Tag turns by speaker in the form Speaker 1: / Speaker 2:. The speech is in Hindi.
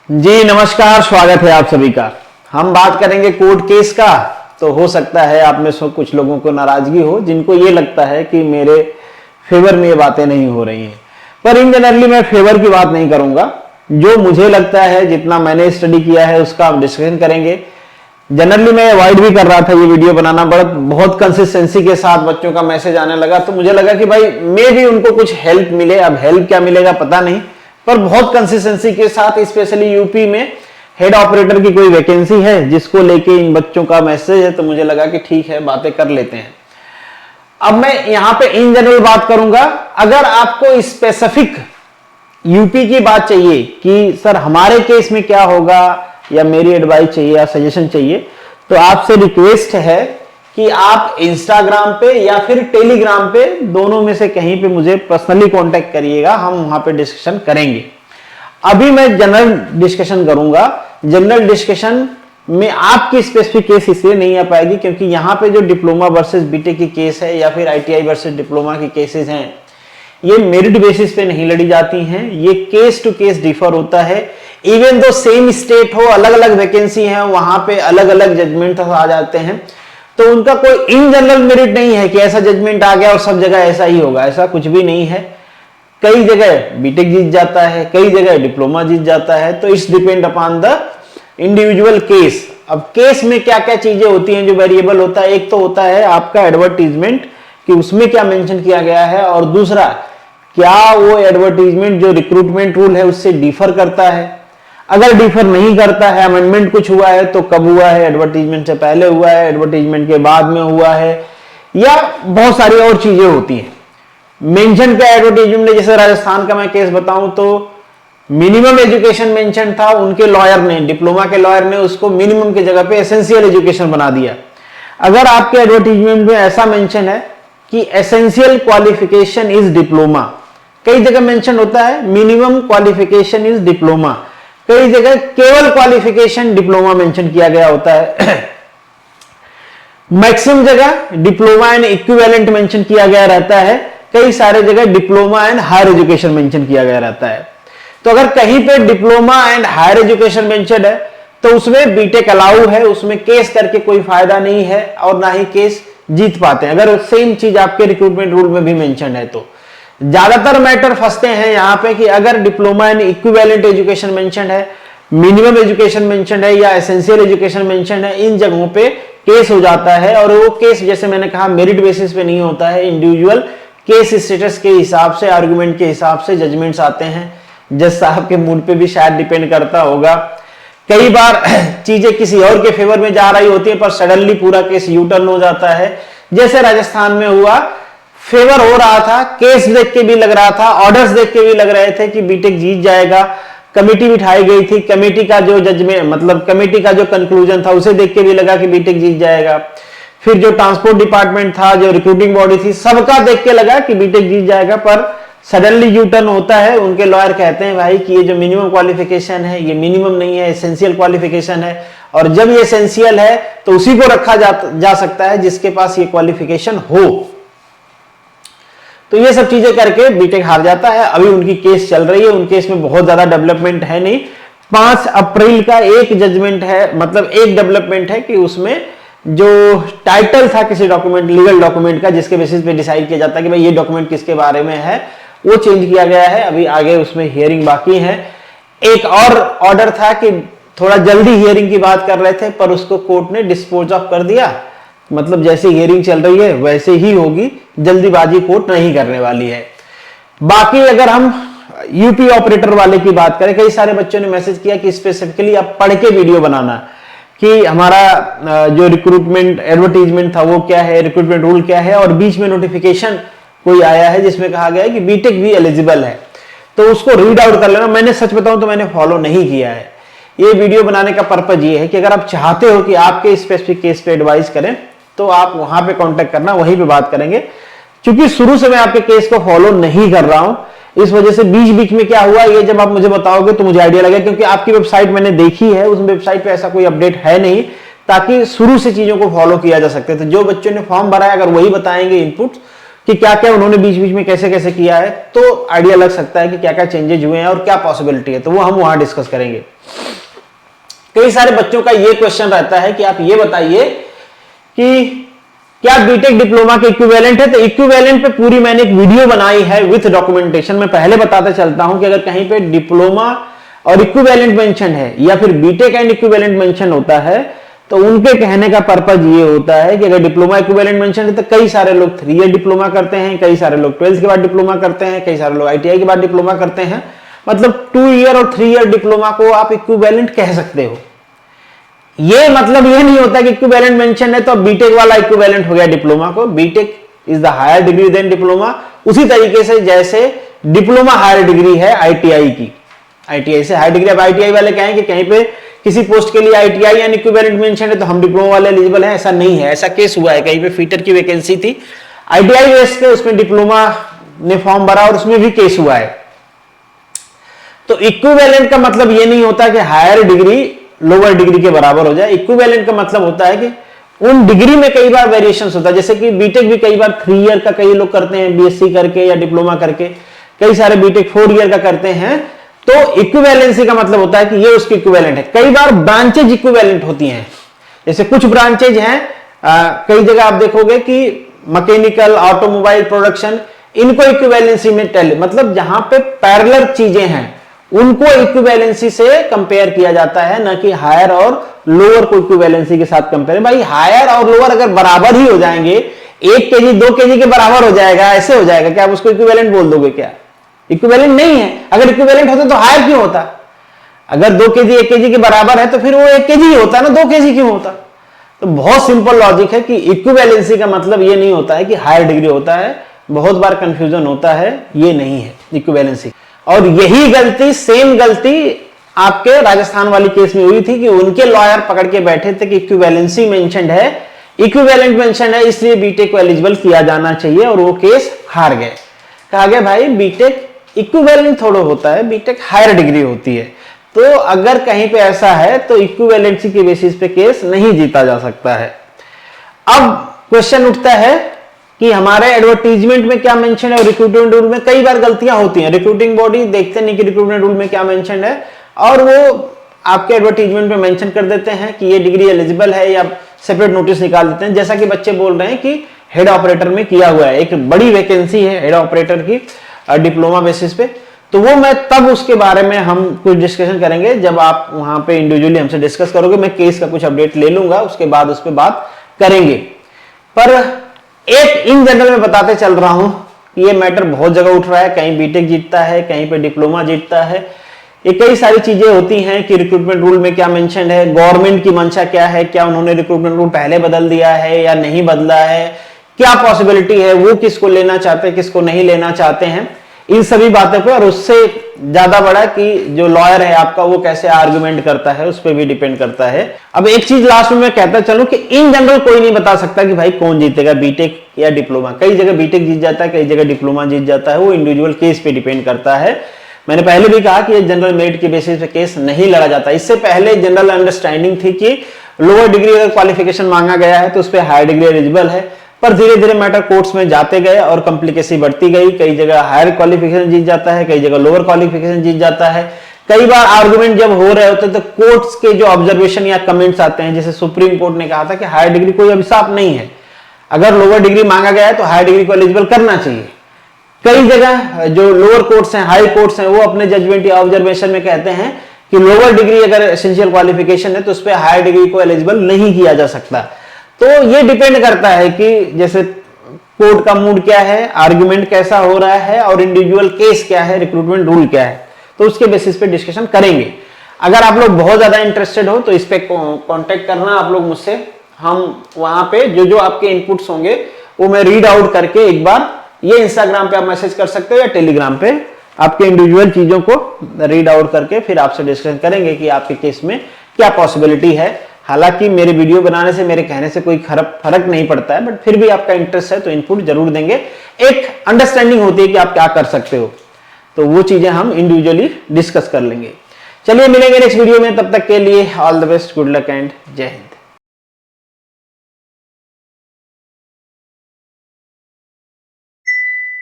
Speaker 1: जी नमस्कार, स्वागत है आप सभी का। हम बात करेंगे कोर्ट केस का। तो हो सकता है आप में से कुछ लोगों को नाराजगी हो, जिनको ये लगता है कि मेरे फेवर में ये बातें नहीं हो रही हैं, पर इन जनरली मैं फेवर की बात नहीं करूंगा। जो मुझे लगता है, जितना मैंने स्टडी किया है, उसका हम डिस्कशन करेंगे। जनरली मैं अवॉइड भी कर रहा था ये वीडियो बनाना, बहुत कंसिस्टेंसी के साथ बच्चों का मैसेज आने लगा, तो मुझे लगा कि भाई मे भी उनको कुछ हेल्प मिले। अब हेल्प क्या मिलेगा पता नहीं, पर बहुत कंसिस्टेंसी के साथ, स्पेशली यूपी में हेड ऑपरेटर की कोई वैकेंसी है जिसको लेके इन बच्चों का मैसेज है, तो मुझे लगा कि ठीक है, बातें कर लेते हैं। अब मैं यहां पे इन जनरल बात करूंगा। अगर आपको स्पेसिफिक यूपी की बात चाहिए कि सर हमारे केस में क्या होगा, या मेरी एडवाइस चाहिए या सजेशन चाहिए, तो आपसे रिक्वेस्ट है कि आप इंस्टाग्राम पे या फिर टेलीग्राम पे, दोनों में से कहीं पे मुझे पर्सनली कांटेक्ट करिएगा, हम वहां पे डिस्कशन करेंगे। अभी मैं जनरल डिस्कशन करूंगा। जनरल डिस्कशन में आपकी स्पेसिफिक केस इसलिए नहीं आ पाएगी क्योंकि यहां पे जो डिप्लोमा वर्सेस बीटेक की केस है या फिर आईटीआई वर्सेस डिप्लोमा की केसेस हैं, ये मेरिट बेसिस पे नहीं लड़ी जाती हैं। ये केस टू केस डिफर होता है। इवन दो सेम स्टेट हो, अलग अलग वैकेंसी है, वहां पे अलग अलग जजमेंट आ जाते हैं, तो उनका कोई इन जनरल मेरिट नहीं है कि ऐसा जजमेंट आ गया और सब जगह ऐसा ही होगा। ऐसा कुछ भी नहीं है। कई जगह बीटेक जीत जाता है, कई जगह डिप्लोमा जीत जाता है, तो it's depend upon the individual case. अब केस में क्या क्या चीजें होती हैं जो वेरिएबल होता है, एक तो होता है आपका एडवर्टीजमेंट कि उसमें क्या मेंशन किया गया है, और दूसरा क्या वो एडवर्टीजमेंट जो रिक्रूटमेंट रूल है उससे डिफर करता है। अगर डिफर नहीं करता है, अमेंडमेंट कुछ हुआ है, तो कब हुआ है, एडवर्टीजमेंट से पहले हुआ है, एडवर्टीजमेंट के बाद में हुआ है, या बहुत सारी और चीजें होती हैं। मेंशन का एडवर्टीजमेंट, जैसे राजस्थान का मैं केस बताऊं तो मिनिमम एजुकेशन मेंशन था, उनके लॉयर ने, डिप्लोमा के लॉयर ने उसको मिनिमम की जगह पे एसेंशियल एजुकेशन बना दिया। अगर आपके एडवर्टीजमेंट में ऐसा मेंशन है कि एसेंशियल क्वालिफिकेशन इज डिप्लोमा, कई जगह मेंशन होता है मिनिमम क्वालिफिकेशन इज डिप्लोमा, कई जगह केवल क्वालिफिकेशन डिप्लोमा मेंशन किया गया होता है। मैक्सिमम जगह डिप्लोमा एंड इक्विवेलेंट मेंशन किया गया रहता है, कई सारे जगह diploma and higher education mention किया गया रहता है। तो अगर कहीं पे diploma and higher education mention है तो उसमें बीटेक अलाउ है, उसमें केस करके कोई फायदा नहीं है और ना ही केस जीत पाते हैं। अगर सेम चीज आपके रिक्रूटमेंट रूल में भी मेंशन है तो ज्यादातर मैटर फंसते हैं यहां पे कि अगर diploma and equivalent education mention है, मिनिमम एजुकेशन मेंशन है या एसेंशियल एजुकेशन मेंशन है, इन जगहों पे केस हो जाता है। और वो केस, जैसे मैंने कहा, मेरिट बेसिस पे नहीं होता है, इंडिविजुअल केस स्टेटस के हिसाब से, आर्गुमेंट के हिसाब से जजमेंट्स आते हैं। जज साहब के मूड पे भी शायद डिपेंड करता होगा। कई बार चीजें किसी और के फेवर में जा रही होती है, पर सडनली पूरा केस यू टर्न हो जाता है। जैसे राजस्थान में हुआ, फेवर हो रहा था, केस देख के भी लग रहा था, ऑर्डर्स देख के भी लग रहे थे कि बीटेक जीत जाएगा। कमेटी बिठाई गई थी, कमेटी का जो जजमेंट, मतलब कमेटी का जो कंक्लूजन था, उसे देख के भी लगा कि बीटेक जीत जाएगा। फिर जो ट्रांसपोर्ट डिपार्टमेंट था, जो रिक्रूटिंग बॉडी थी, सबका देख के लगा कि बीटेक जीत जाएगा, पर सडनली यू टर्न होता है। उनके लॉयर कहते हैं भाई कि ये जो मिनिमम क्वालिफिकेशन है, ये मिनिमम नहीं है, एसेंशियल क्वालिफिकेशन है, और जब ये एसेंशियल है तो उसी को रखा जा सकता है जिसके पास ये क्वालिफिकेशन हो। तो ये सब चीजें करके बीटेक हार जाता है। अभी उनकी केस चल रही है, उन केस में बहुत ज्यादा डेवलपमेंट है नहीं। 5 अप्रैल का एक जजमेंट है, मतलब एक डेवलपमेंट है कि उसमें जो टाइटल था किसी डॉक्यूमेंट, लीगल डॉक्यूमेंट का, जिसके बेसिस पे डिसाइड किया जाता है कि भाई ये डॉक्यूमेंट किसके बारे में है, वो चेंज किया गया है। अभी आगे उसमें हियरिंग बाकी है। एक और ऑर्डर था कि थोड़ा जल्दी हियरिंग की बात कर रहे थे, पर उसको कोर्ट ने डिस्पोज ऑफ कर दिया। मतलब जैसे हियरिंग चल रही है वैसे ही होगी, जल्दीबाजी कोर्ट नहीं करने वाली है। बाकी अगर हम यूपी ऑपरेटर वाले की बात करें, कई सारे बच्चों ने मैसेज किया कि स्पेसिफिकली आप पढ़ के वीडियो बनाना, कि हमारा जो रिक्रूटमेंट एडवर्टीजमेंट था वो क्या है, रिक्रूटमेंट रूल क्या है, और बीच में नोटिफिकेशन कोई आया है जिसमें कहा गया है कि बीटेक भी एलिजिबल है, तो उसको रीड आउट कर लेना। मैंने सच बताऊं तो मैंने फॉलो नहीं किया है। ये वीडियो बनाने का पर्पज ये है कि अगर आप चाहते हो कि आपके स्पेसिफिक केस पे एडवाइस करें तो आप वहां पे कांटेक्ट करना, वहीं पे बात करेंगे। क्योंकि शुरू से मैं आपके केस को फॉलो नहीं कर रहा हूं, इस वजह से बीच बीच में क्या हुआ ये जब आप मुझे बताओगे तो मुझे आइडिया लगेगा। क्योंकि आपकी वेबसाइट मैंने देखी है, उस वेबसाइट पे ऐसा कोई अपडेट है नहीं, ताकि शुरू से चीजों को फॉलो किया जा सकते। तो जो बच्चों ने फॉर्म भरा है अगर वही बताएंगे इनपुट, कि क्या क्या उन्होंने बीच बीच में कैसे कैसे किया है, तो आइडिया लग सकता है कि क्या क्या चेंजेज हुए हैं और क्या पॉसिबिलिटी है, तो वो हम वहां डिस्कस करेंगे। कई सारे बच्चों का ये क्वेश्चन रहता है कि आप ये बताइए कि क्या बीटेक डिप्लोमा के इक्विवेलेंट है, तो इक्विवेलेंट पे पूरी मैंने एक वीडियो बनाई है विथ डॉक्यूमेंटेशन। मैं पहले बताता चलता हूं कि अगर कहीं पे डिप्लोमा और इक्विवेलेंट मेंशन है या फिर बीटेक एंड इक्विवेलेंट मेंशन होता है, तो उनके कहने का पर्पज ये होता है कि अगर डिप्लोमा इक्विवेलेंट मेंशन है तो कई सारे लोग 3 ईयर डिप्लोमा करते हैं, कई सारे लोग 12th के बाद डिप्लोमा करते हैं, कई सारे लोग ITI के बाद डिप्लोमा करते हैं। मतलब 2 ईयर और 3 ईयर डिप्लोमा को आप इक्विवेलेंट कह सकते हो। ये मतलब ये नहीं होता कि इक्विवेलेंट मेंशन है तो बीटेक वाला इक्विवेलेंट हो गया डिप्लोमा को। BTech is the higher degree than diploma, उसी तरीके से जैसे डिप्लोमा हायर डिग्री है ITI की, ITI से हायर डिग्री। अब ITI वाले कहें कि कहीं पे किसी पोस्ट के लिए ITI या इक्विवेलेंट मेंशन है तो हम डिप्लोमा वाले एलिजिबल हैं, ऐसा नहीं है। ऐसा केस हुआ है, कहीं पे फीटर की वैकेंसी थी, ITI बेस पे उसमें डिप्लोमा ने फॉर्म भरा और उसमें भी केस हुआ है। तो इक्विवेलेंट का मतलब ये नहीं होता कि हायर डिग्री लोअर डिग्री के बराबर हो जाए। इक्विवेलेंट का मतलब होता है कि उन डिग्री में कई बार वेरिएशंस होता है, जैसे कि बीटेक भी कई बार 3 ईयर का कई लोग करते हैं BSc करके या डिप्लोमा करके, कई सारे बीटेक 4 ईयर का करते हैं। तो इक्विवेलेंसी का मतलब होता है कि ये उसकी इक्विवेलेंट है। कई बार ब्रांचेज इक्विवेलेंट होती हैं, जैसे कुछ ब्रांचेज हैं, कई जगह आप देखोगे कि मैकेनिकल, ऑटोमोबाइल, प्रोडक्शन, इनको इक्विवेलेंसी में मतलब जहां पे पैरेलल चीजें हैं उनको इक्विवेलेंसी से कंपेयर किया जाता है, ना कि हायर और लोअर को इक्विवेलेंसी के साथ कंपेयर। भाई हायर और लोअर अगर बराबर ही हो जाएंगे, 1 kg 2 kg के बराबर हो जाएगा, ऐसे हो जाएगा, क्या आप उसको इक्विवेलेंट बोल दोगे? क्या इक्विवेलेंट नहीं है। अगर इक्विवेलेंट होता तो हायर क्यों होता? अगर 2 kg 1 kg के बराबर है तो फिर वो 1 kg ही होता ना, 2 kg क्यों होता? तो बहुत सिंपल लॉजिक है कि इक्विवेलेंसी का मतलब ये नहीं होता है कि हायर डिग्री होता है। बहुत बार कंफ्यूजन होता है, ये नहीं है इक्विवेलेंसी। और यही गलती, सेम गलती आपके राजस्थान वाली केस में हुई थी कि उनके लॉयर पकड़ के बैठे थे कि इक्विवेलेंसी मेंशन्ड है, इक्विवेलेंट मेंशन्ड है, इसलिए बीटेक को एलिजिबल किया जाना चाहिए, और वो केस हार गए। कहा गया भाई बीटेक इक्विवेलेंट थोड़ा होता है, बीटेक हायर डिग्री होती है। तो अगर कहीं पे ऐसा है तो इक्विवेलेंसी के बेसिस पे केस नहीं जीता जा सकता है। अब क्वेश्चन उठता है कि हमारे एडवर्टीजमेंट में क्या मेंशन है और रिक्रूटमेंट रूल में कई बार गलतियां होती हैं। रिक्रूटिंग बॉडी देखते नहीं कि रिक्रूटमेंट रूल में क्या मेंशन है, और वो आपके एडवर्टीजमेंट में मेंशन कर देते हैं कि ये डिग्री एलिजिबल है, या सेपरेट नोटिस निकाल देते हैं। जैसा कि बच्चे बोल रहे हैं कि हेड ऑपरेटर में किया हुआ है, एक बड़ी वैकेंसी है हेड ऑपरेटर की डिप्लोमा बेसिस पे। तो वो मैं तब उसके बारे में हम कुछ डिस्कशन करेंगे जब आप वहां पे इंडिविजुअली हमसे डिस्कस करोगे। मैं केस का कुछ अपडेट ले लूंगा, उसके बाद उस पर बात करेंगे। पर एक इन जनरल में बताते चल रहा हूं कि ये मैटर बहुत जगह उठ रहा है, कहीं बीटेक जीतता है, कहीं पे डिप्लोमा जीतता है। ये कई सारी चीजें होती हैं कि रिक्रूटमेंट रूल में क्या मेंशन है, गवर्नमेंट की मंशा क्या है, क्या उन्होंने रिक्रूटमेंट रूल पहले बदल दिया है या नहीं बदला है, क्या पॉसिबिलिटी है, वो किसको लेना चाहते हैं, किसको नहीं लेना चाहते हैं, इन सभी बातों पे। और उससे ज्यादा बड़ा कि जो लॉयर है आपका वो कैसे आर्गुमेंट करता है, उस पर भी डिपेंड करता है। अब एक चीज लास्ट में मैं कहता चलूं कि इन जनरल कोई नहीं बता सकता कि भाई कौन जीतेगा, बीटेक या डिप्लोमा। कई जगह बीटेक जीत जाता है, कई जगह डिप्लोमा जीत जाता है, वो इंडिविजुअल केस पे डिपेंड करता है। मैंने पहले भी कहा कि ये जनरल मेरिट के बेसिस पे केस नहीं लड़ा जाता। इससे पहले जनरल अंडरस्टैंडिंग थी कि लोअर डिग्री अगर क्वालिफिकेशन मांगा गया है तो उस पर हायर डिग्री एलिजिबल है, पर धीरे धीरे मैटर कोर्ट्स में जाते गए और कॉम्प्लिकेसी बढ़ती गई। कई जगह हायर क्वालिफिकेशन जीत जाता है, कई जगह लोअर क्वालिफिकेशन जीत जाता है। कई बार आर्गुमेंट जब हो रहे होते तो कोर्ट्स के जो ऑब्जर्वेशन या कमेंट्स आते हैं, जैसे सुप्रीम कोर्ट ने कहा था कि हायर डिग्री कोई अभिशाप नहीं है, अगर लोअर डिग्री मांगा गया है तो हायर डिग्री को एलिजिबल करना चाहिए। कई जगह जो लोअर कोर्ट्स हैं, हाई कोर्ट्स हैं, वो अपने जजमेंट या ऑब्जर्वेशन में कहते हैं कि लोअर डिग्री अगर एसेंशियल क्वालिफिकेशन है तो उस पर हायर डिग्री को एलिजिबल नहीं किया जा सकता। तो ये डिपेंड करता है कि जैसे कोर्ट का मूड क्या है, आर्गुमेंट कैसा हो रहा है, और इंडिविजुअल केस क्या है, रिक्रूटमेंट रूल क्या है, तो उसके बेसिस पे डिस्कशन करेंगे। अगर आप लोग बहुत ज्यादा इंटरेस्टेड हो तो इस पे कांटेक्ट करना आप लोग मुझसे। हम वहां पे जो जो आपके इनपुट्स होंगे वो मैं रीड आउट करके एक बार, ये इंस्टाग्राम पे आप मैसेज कर सकते हो या टेलीग्राम पे, आपके इंडिविजुअल चीजों को रीड आउट करके फिर आपसे डिस्कशन करेंगे कि आपके केस में क्या पॉसिबिलिटी है। हालांकि मेरे वीडियो बनाने से, मेरे कहने से कोई फर्क नहीं पड़ता है, बट फिर भी आपका इंटरेस्ट है तो इनपुट जरूर देंगे। एक अंडरस्टैंडिंग होती है कि आप क्या कर सकते हो, तो वो चीजें हम इंडिविजुअली डिस्कस कर लेंगे। चलिए मिलेंगे नेक्स्ट वीडियो में, तब तक के लिए all the best, good luck and जय हिंद।